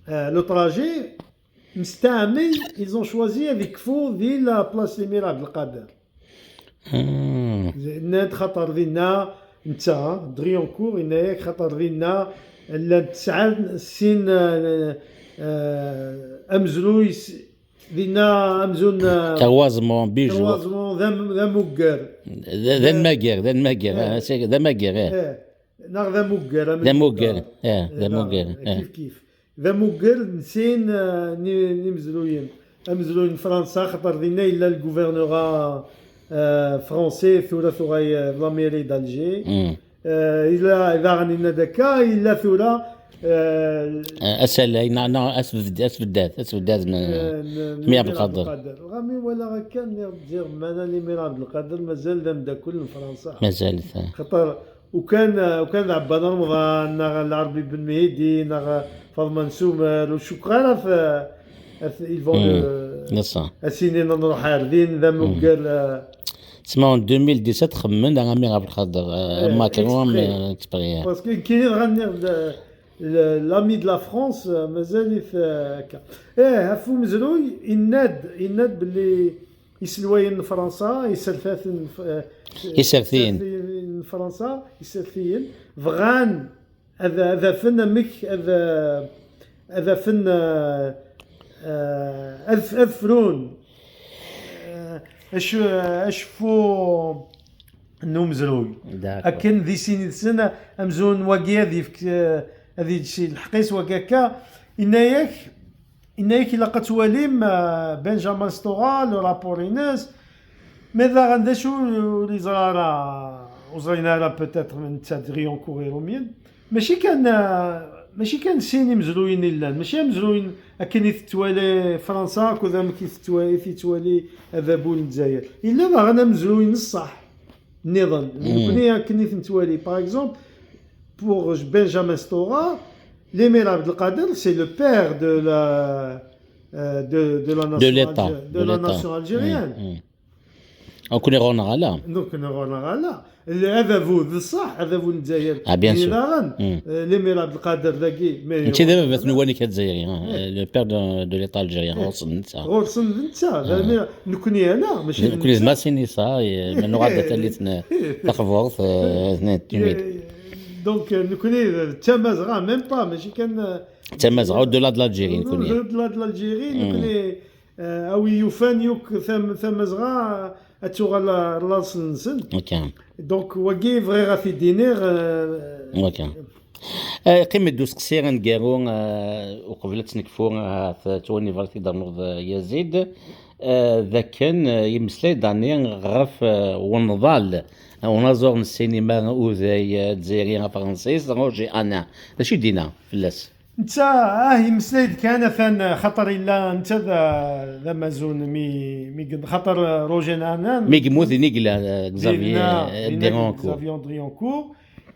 لو تراجي مستعمل ils ont choisi avec فو ذي لا بلاص لي عبد القادر ناد خاطر ذينا نتا دريونكور إناياك خاطر ذينا لا 9 سين امزلو دينا امزون كروازمون بيجو كروازمون ذا موكر ذا الماكير ذا ماكير ناغ ذا موكر ذا موكر كيف ذا موكر نسين نمزلوين امزلوين فرنسا خاطر دينا الا الغوفرنورا فرونسي ثورا لا ميري دالجي الا غنينا داكا الا ثورا اسال اسف الداد من عبد القادر غامي ولا كان دير معنا لي مير عبد القادر مازال ذا مداكل من فرنسا مازال خاطر وكان عباد رمضان العربي بن مهدي فاطمه نسومر وشكرا في يفون السنين نروح عارضين ذا موكر تسمعوا 2017 خمن غامي عبد القادر ماكرون تبريا باسكو كاين غني l'ami de la France مازال هكا هفو مزروي يناد باللي يسلوين فرنسا يسرثين فرنسا يسرثين فغان هذا فن مك هذا فن أفرون اش فو انه مزروي داكور. اكن ذي سين سنه امزون واقي هذه هذه الشيء الحقيس وكاكا اناياك الا قتواليم بنجامين ستوغا لو رابوريناس ماذا غندا شو لي زرارا وزرينا راه بوتيتر من تادريون كوريروميان ماشي كان سيني مزروين الا ماشي مزروين اكن تتوالي فرنسا كذا ما كيتوالي هذا بول الجزائر الا رانا مزروين الصح النظام كنا كني نتوالي باغ اكزومبل pour Benjamin Stora l'émir Abdelkader c'est le père de la nation algérienne donc on est renard là donc on est renard là هذا فو الصح هذا فو الجزائر bien sûr l'émir Abdelkader ذاكي انت دابا بتنواني كالجزائري لو بير دو ليطا الجزائري غورسن نتا نكوني انا ماشي نكوني ما سيني صاي من غادا تاليتنا تخفورث دونك نكوني تمازغا ميم با ماشي كان تمازغا دو لا دالجيري نكوني دو لا دالجيري نكوني او يوفانيوك ثمازغا اتوغال لاسنسن اوكي دونك واقي فغي غافي دينير اوكي قيمة دوس قصيرا نقارون وقبل تنكفون تواني فالتي دارنوض يزيد ذا كان يمسلاي داني غرف ونضال ونظر السينما اوذاي تزيري فرنسيس روجي انا اش دينا فلاس انت يمسلايد كان ثان خطر الا انت ذا مازون مي خطر روجين انان مي موث نيكلا ديرونكور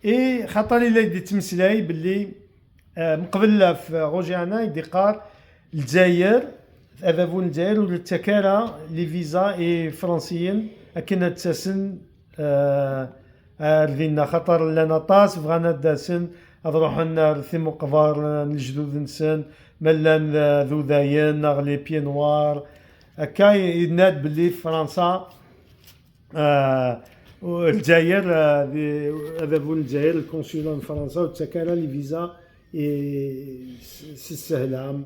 اي خطر الا يدي تمسلاي باللي من قبل في روجي انا يدي قار الجزائر هذا فون الجزائر والتكالة لي فيزا اي فرنسيين اكن تسن ردينا خطر لنا طاس بغانا داسن نروحو نرثمو قفار الجدود نسن ملان ذو ذاين نغلي بي نوار هكا يناد باللي في فرنسا الجزائر هذا فون الجزائر الكونسولا من فرنسا والتكالة لي فيزا سهلة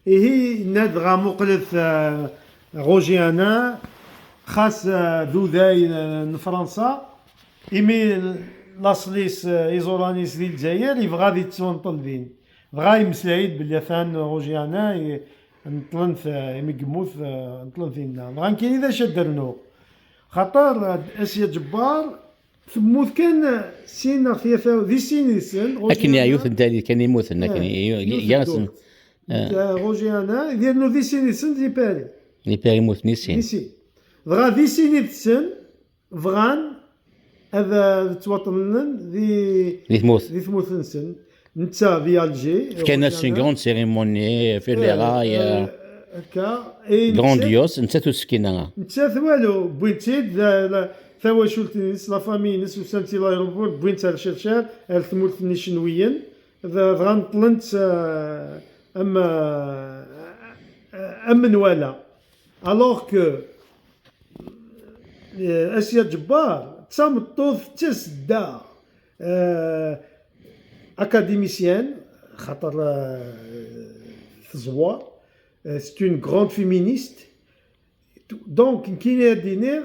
هي ناد غا مقلث روجي انا خاص ذو ذاين فرنسا إيمي لاصليس إيزولانيس ديال الجزائر يبغى غادي تونطل دين بغا يمسلايد بلي ثان روجي انا نطلنث إيمي قموث نطلنث لنا بغا كاين إذا شدرنو خاطر أسيا جبار ثموث كان سينا ثيثا ذي سين سن لكن يا يوث الدالي كان يموت لكن ياسن روجي انا يديرنو ذي سين سن دي باري لي باري موت نيسين بغا ذي سين سن فغان هذا توطنن ذي ثموث نسن نتا ذي الجي كان سين غروند سيريموني في لي راي هكا غرونديوس نتا تسكينا نتا والو بوينتيد ثوا شولتنيس لا فامي نس وسانتي لايروبور بوينت الشرشار الثموث نيشنويين غنطلنت اما نوالا الوغ كو اسيا جبار تسامطوث تسدا اكاديميسيان خاطر زوار سي اون غروند فيمينيست دونك كاين دينير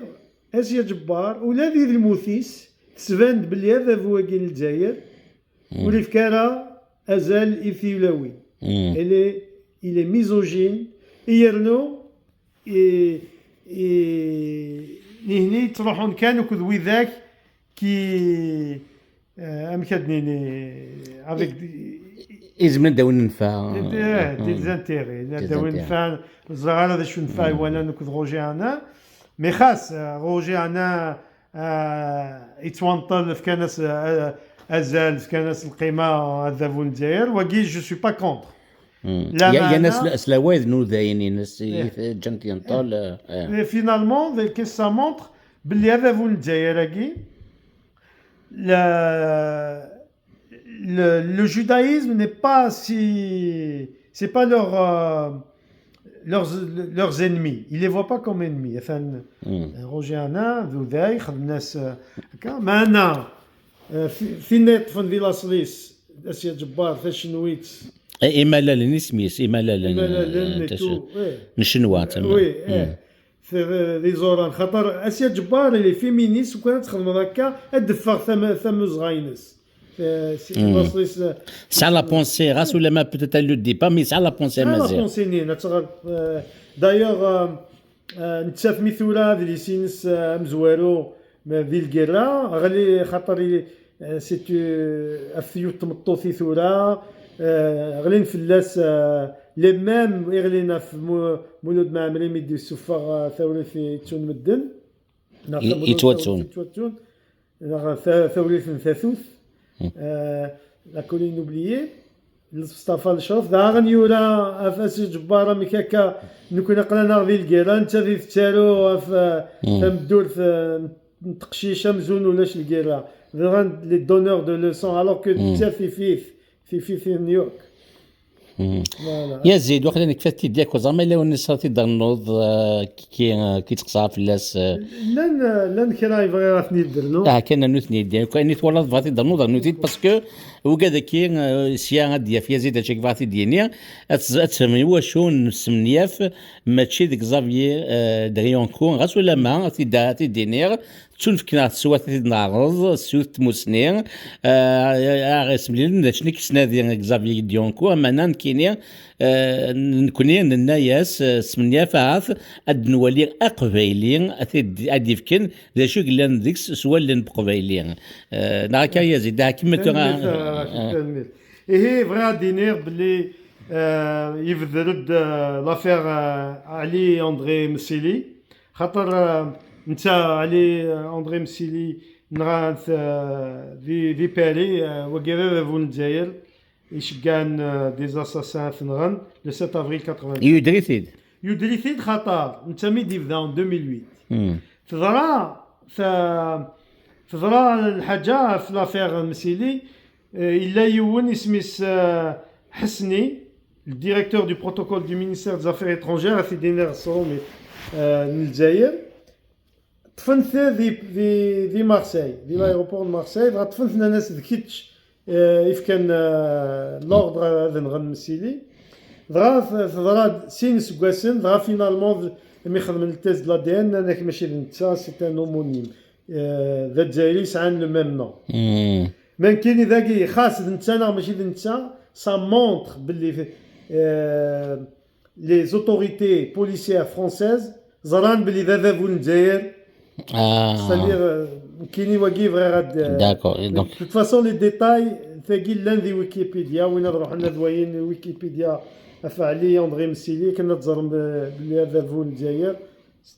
اسيا جبار ولا ذي الموثيس تسفاند بلي هذا فواكين الجزائر ولي فكارة ازال ايثيولاوي il est misogyne يرنو هني تروحون كانوا كذوي ذاك كي امكدني افيك إزمن داون نفع دي زانتيري داون نفع الزغال هذا شو نفع وانا نكذ روجي انا مي خاص روجي انا يتوانطل في كناس ازال في كناس القيمه هذا فون الجزائر وكي جو سوي با كونتر يا ناس سلاواذ نو ذاين ناس جنتيان طال فينالمون كي سا مونتر بلي هذا فون الجزائر كي le judaïsme n'est pas si c'est pas leurs ennemis, ils les voient pas comme ennemis. Enfin Roger Anna ذوذاي خد الناس هكا معنا في نيت فون فيلا سليس اسيا جبار فاشنويت إما لا نسميس إما لا نشنوات وي في ذي زوران خاطر اسيا جبار لي فيمينيست وكانت تخدم هكا ادفغ ثم زغاينس Ça la pensée, race ou la peut-être elle le dit pas, mais ça la pensée لا mazir. كونسيني دايوغ نتشاف مثولا ذي سينس مزوارو ذي الكيرا غالي خاطر سي اثيو تمطوثي ثورا غلين فلاس لي ميم يغلينا في مولود معمري ميدي السفاغ ثوري تون مدن يتواتون ثوري ثاثوث لا كولين اوبليي مصطفى الشوف دا غنيورا افاس جباره ميكاكا نكون قلنا ذي الكيرا انت ذي تشارو مدور في تقشيشه مزون ولاش الكيرا لي دونور دو لوسون الوغ كو انت في نيويورك يا زيد وقت انك فاتي ديالك زعما الا ونسرتي درنوض كي تقصها في اللاس لن كرا يبغي راه ندير كان نوثني ديالك كان تولد فاتي درنوض نوتيت باسكو وكذا كي سيا ديال في زيد هادشي فاتي ديالي اتسمي واش نسمنياف ماشي ديك زافيي دريونكو غاس ولا ما تي دينير تنفكنا سوات نعرض سوت موسنين غاسم لي شنو كسنادي زافيي ديونكو اما كينيا نكوني الناس سمنيا فاف ادنولي اقبايلين ادي فكن ذا شو قلنا ديك سوا اللي بقبايلين ناكا يا زيد كيما هي فرا دينير بلي يفذرد لافير علي اندري مسيلي خاطر انت علي اندري مسيلي نغاث في باري وكذا فون الجزائر يشكان دي زاساسان ثنغن لو 7 افريل 80 يدريثيد خاطر انت ميدي بدا 2008 تضرا الحاجه في لافير مسيلي الا يون اسميس حسني الديريكتور دو بروتوكول دو مينيستير دي زافير étrangères في دينار صومي الجزائر طفنت في مارسيل في لايروبور مارسيل طفنت ناس ذكيتش إف كان لوردر هذا نغن مسيلي ضرا سين سكواسن ضرا فينالمون مي خدم التيست لا دي ان انك ماشي نتا سي ان هومونيم ذا جايري سعان لو ميم نون من كاين ذاكي خاص نتا ماشي نتا سا مونتر باللي لي زوتوريتي بوليسيير فرونسيز زران باللي ذا فون الجزائر c'est-à-dire كايني واقي فغي غاد داكور دونك de toute façon les détails ثاقي لان ذي ويكيبيديا وين نروح لنا ذوين ويكيبيديا افعلي اندري مسيلي كنا تزرم بلي هذا فون الجزائر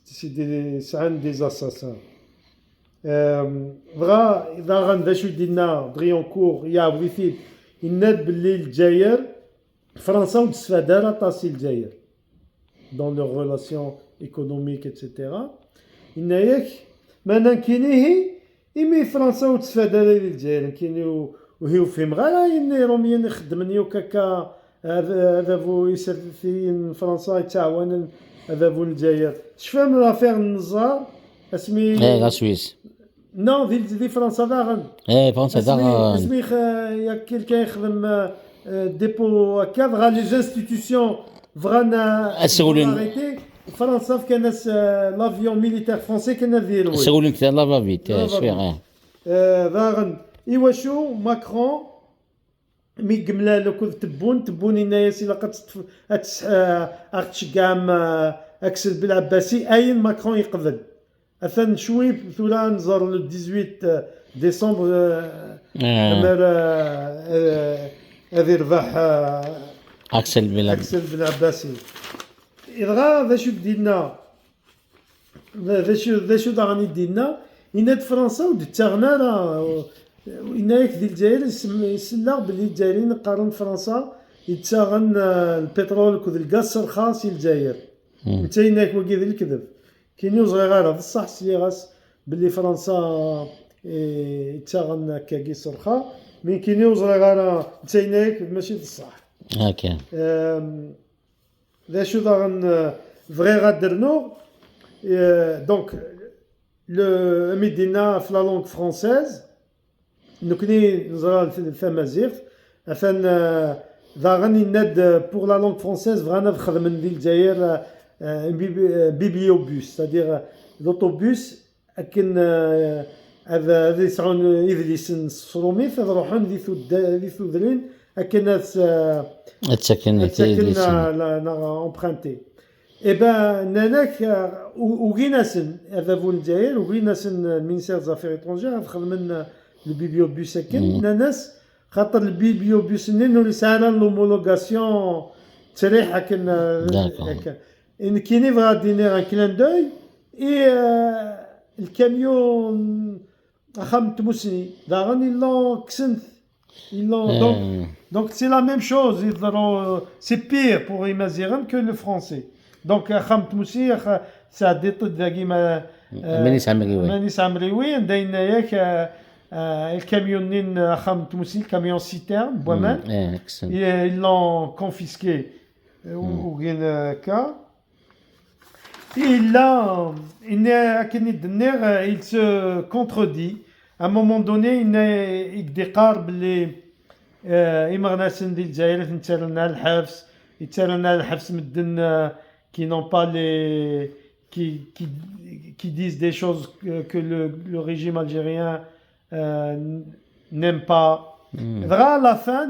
سي دي سعان دي اساسان فغا اذا غندا شو دينا دريونكور يا وليتي يناد باللي الجزائر فرنسا وتستفاد راه طاسي الجزائر dans leurs relations économiques etc. إناياك ما كاينيه إمي فرنسا وتستفاد على الجزائر كاين وهي فهم غالا إني روميين يخدمني وكاكا هذا فو يسرفين فرنسا يتعاون هذا فو الجزائر شفهم لافير النزار اسمي لا سويس نو في فرنسا داغن فرنسا داغن اسمي يا كيلكان يخدم ديبو هكا فغا لي انستيتيسيون فغانا السغولين فرنسا كان لافيون ميليتير فرونسي كان ديالو السغولين تاع لافافيت شويه داغن ايواشو ماكرون مي قملا لو كنت تبون الناس الا تشقام اكسل بالعباسي اين ماكرون يقبل اثن شوي ثولا نزار لو 18 ديسمبر هذه رباح اكسل بالعباسي إذا ذا شو دينا ذا شو داغني دينا إناد فرنسا ودتاغنا راه إنايك ديال الجزائر يسلا بلي الجزائريين قارن فرنسا يتاغن البترول كود الغاز رخاص الجزائر انت إنايك وكي ذي الكذب كاين صغير هذا الصح سي غاس بلي فرنسا يتاغن كاكي رخا مي كاين صغير انت إنايك ماشي الصح هكا ذا شو داغن فغي غادرنو دونك لو ميدينا في لا لونغ فرونسيز نكني نزرا الثمازيغ اثن داغن يناد بور لا لونغ فرونسيز فغانا نخدم من ديال الجزائر bibliobus, c'est-à-dire l'autobus لكن هذا يسعون يدلس الصروميث هذا روحون ذي ثودرين لكن السكن امبرانتي اي بان ناناك وغيناسن هذا فو الجزائر وغيناسن المينيستير زافير ايترونجير هذا خدمنا البيبيوبوس هكا ناناس خاطر البيبيوبوس نولي سالا لومولوغاسيون تريح هكا ان كيني غادي ندير ان كلان دوي اي الكاميون خام تموسني داغن يلون كسنت يلون donc c'est la même chose c'est pire pour Imaziram que le français donc خام تموسي ça détruit داكيما مانيس عمريوي داينا ياك الكاميونين خام تموسي الكاميون سيتيرن بومان ils l'ont confisqué وغين كا il se contredit. À un moment donné, il déclare les imagnations d'Israël qui n'ont pas les qui disent des choses que le régime algérien n'aime pas. À la fin,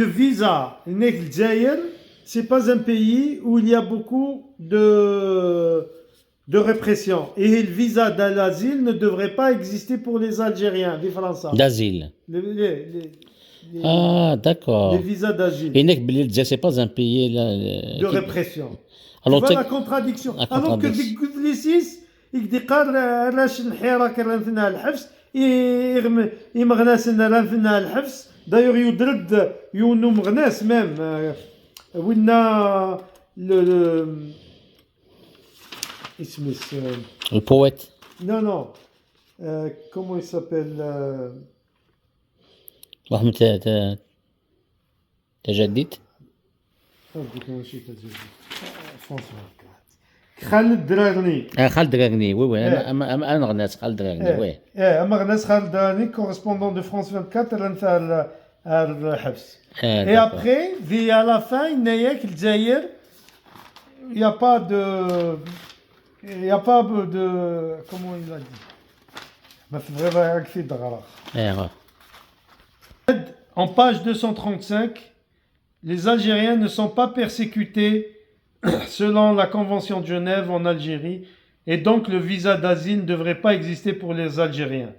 le visa, le Djaïr, c'est pas un pays où il y a beaucoup de répression. Et le visa d'asile ne devrait pas exister pour les Algériens, les Français. D'asile. Ah, d'accord. Les visas d'asile. Et le Djaïr, c'est pas un pays de répression. Alors, tu vois la contradiction. Alors que les six, ils déclarent d'ailleurs يدرد يونو مغناس ميم وينا اسمه le poète. Non comment il s'appelle واحد تجدد خالد دراغني خالد دراغني وي انا غناس خالد دراغني وي مغناس خالد دراغني كورسبوندون دو فرانس 24 تاع الحبس et après à la fin il الجزائر il y a pas de comment il a dit ما تبغي راك في دغرا en page 235 les Algériens ne sont pas persécutés selon la Convention de Genève en Algérie, et donc le visa d'asile ne devrait pas exister pour les Algériens.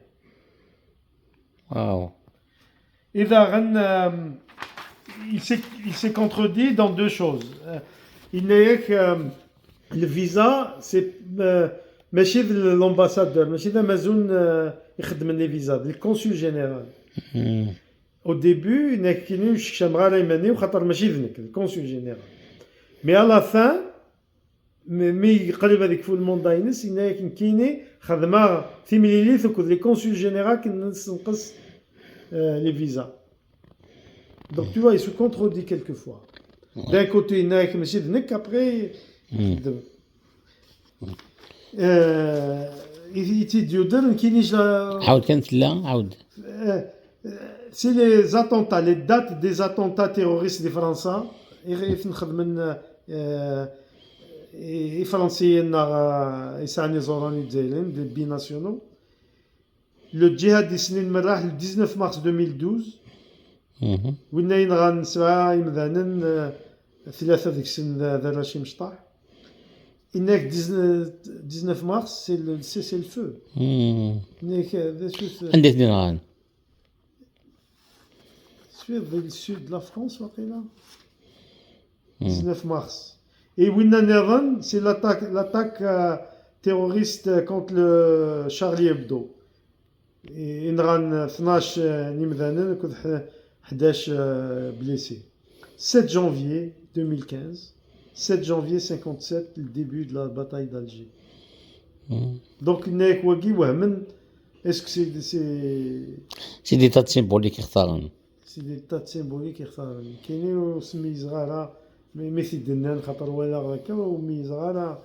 Wow. Il s'est contredit dans deux choses. Il n'est que le visa, c'est ماشي l'ambassadeur, ماشي Amazon يخدم les visas, le consul général. Au début, il n'est que شمغا يمني وخاطر ماشي ذنك, le consul général. Mais à la fin, مي قريب هذيك في الموند داينس إن كايني خدمة في مليليث وكذا لي كونسول جينيرال كنقص les visas. Donc tu vois, il se contredit quelquefois. D'un côté, il y a que monsieur Dnek, après. C'est les attentats, les dates des attentats terroristes des Français. Les Français des binationaux. Le djihad des Sinin Merah le 19 mars 2012. وين غنسوا يمذانن ثلاثة ديك السن ذا راشي مشطاح إنك 19 مارس سي لو فو إنك عندك دينغان سويد ذا السود دو لا فرانس واقيلا 19 مارس et وين نظن سي l'attaque terroriste contre le Charlie Hebdo إن غان 12 نمذانن كذ 11 blessés. 7 janvier 2015, 7 janvier 57, le début de la bataille d'Alger. Donc, est-ce que c'est des dates symboliques qui اختارن. C'est des dates symboliques qui اختارن. كاينين سمي صغارة مثل الدنان خاطر ولا هكا ومي صغارة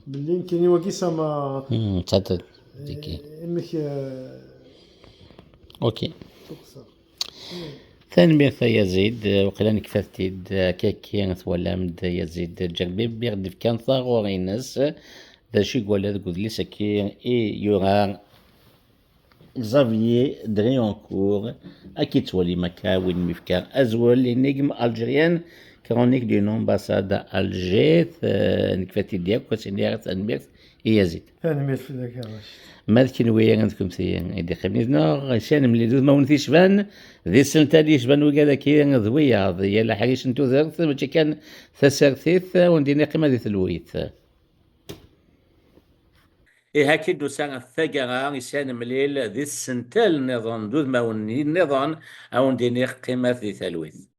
باللي كاينين واقي سما تصدق ديكي. مك اوكي. تنمية يزيد وقيلا نكفتيد كاكي ثولامد يزيد جربي بيغدف كان ثاغوري الناس ذا شي يقول هذا قد لي سكي يورا زافيي دريونكور أكيد تولي مكا وين مفكا أزول نجم ألجيريان كرونيك دي نومباسادا ألجي نكفتي ديالك وسينيغ تنمية يزيد تنمية في ذاك الرشد مالكين ويا عندكم ثيان إذا خميزنا شان ملي دوز ما ونثي شبان ذي السنة تالي شبان وكذا كي ذويا ذي لا حريش نتو ذرث ماشي كان ثسرثيث وندينا قيمة ذي ثلويث إيه هاكي دوسا الثقرة إسان مليل ذي السنتال نظام دوز ما وني النظام أو نديني قيمة ذي ثلويث